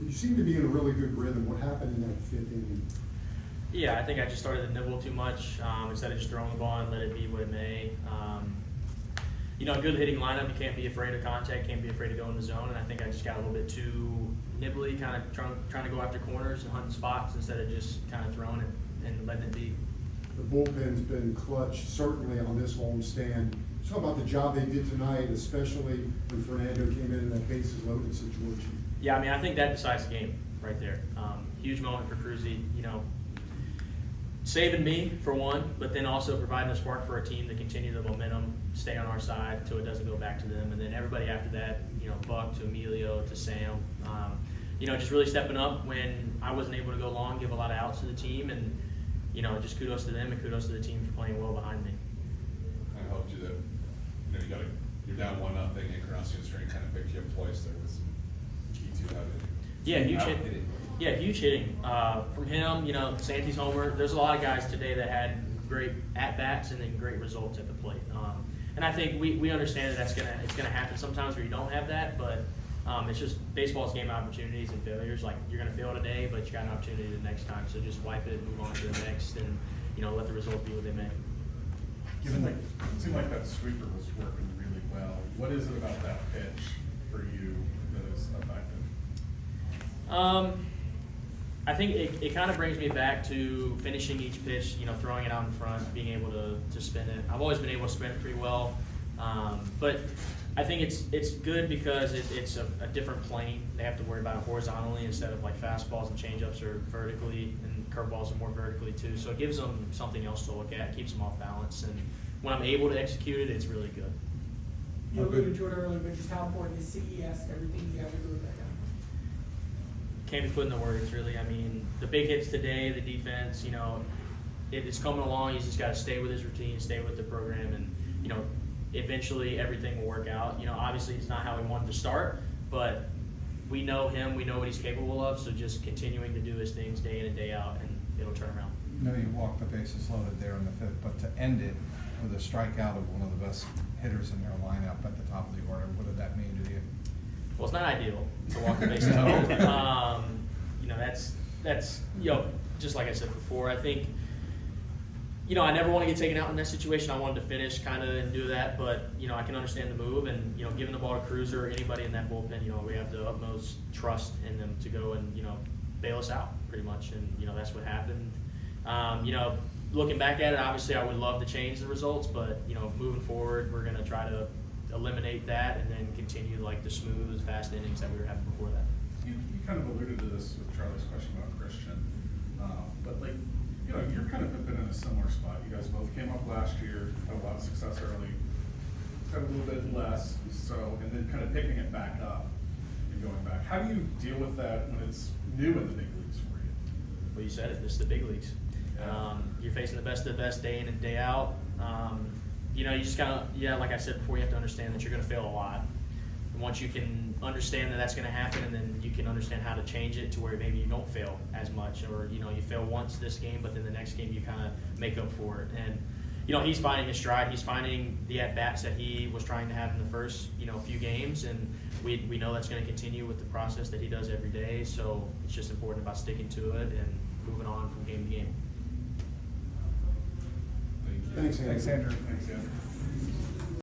you seem to be in a really good rhythm. What happened in that fifth inning? Yeah, I think I just started to nibble too much instead of just throwing the ball and let it be what it may. A good hitting lineup, you can't be afraid of contact, can't be afraid to go in the zone, and I think I just got a little bit too nibbly, kind of trying to go after corners and hunting spots instead of just kind of throwing it and letting it be. The bullpen's been clutch, certainly on this homestand. Talk about the job they did tonight, especially when Fernando came in that bases loaded situation. Yeah, I think that decides the game right there. Huge moment for Cruzy, saving me for one, but then also providing a spark for our team to continue the momentum, stay on our side until it doesn't go back to them. And then everybody after that, Buck to Emilio to Sam, just really stepping up when I wasn't able to go long, give a lot of outs to the team, and just kudos to them and kudos to the team for playing well behind me. Kind of helped you that you're down 1-0 and Carrasco's string kind of picked you up twice there with some key to that. Yeah, huge hitting from him. Santi's homer. There's a lot of guys today that had great at bats and then great results at the plate. And I think we understand that it's gonna happen sometimes where you don't have that, but it's just baseball's game of opportunities and failures. Like, you're gonna fail today, but you got an opportunity the next time. So just wipe it, move on to the next, and let the result be what they may. It seemed like that sweeper was working really well. What is it about that pitch for you that is effective? I think it kind of brings me back to finishing each pitch, throwing it out in front, being able to spin it. I've always been able to spin it pretty well, but I think it's good because it's a different plane. They have to worry about it horizontally instead of like fastballs and changeups are vertically, and curveballs are more vertically too. So it gives them something else to look at, keeps them off balance, and when I'm able to execute it, it's really good. You alluded to it earlier, but just how important is CES, everything you have to do with that guy? Can't be put into words, really. The big hits today, the defense, it's coming along. He's just got to stay with his routine, stay with the program, and eventually everything will work out. Obviously it's not how we wanted to start, but we know him, we know what he's capable of, so just continuing to do his things day in and day out, and it'll turn around. You walked the bases loaded there in the fifth, but to end it with a strikeout of one of the best hitters in their lineup at the top of the order, what did that mean to you? Well, it's not ideal to walk the bases loaded. That's just like I said before, I think, I never want to get taken out in that situation. I wanted to finish kind of and do that, but, I can understand the move, and, giving the ball to Cruz or anybody in that bullpen, we have the utmost trust in them to go and, bail us out pretty much, and, that's what happened. Looking back at it, obviously I would love to change the results, but, moving forward, we're going to try to eliminate that and then continue like the smooth, fast innings that we were having before that. You kind of alluded to this with Charlie's question about Christian, but you're kind of been in a similar spot. You guys both came up last year, had a lot of success early, got a little bit less, and then kind of picking it back up and going back. How do you deal with that when it's new in the big leagues for you? Well, you said it, this is the big leagues. You're facing the best of the best day in and day out. You just kind of, like I said before, you have to understand that you're going to fail a lot. And once you can understand that that's going to happen, and then you can understand how to change it to where maybe you don't fail as much, or, you fail once this game, but then the next game you kind of make up for it. And, he's finding his stride. He's finding the at-bats that he was trying to have in the first, few games, and we know that's going to continue with the process that he does every day. So it's just important about sticking to it and moving on from game to game. Thanks, Andrew. Thanks, Andrew.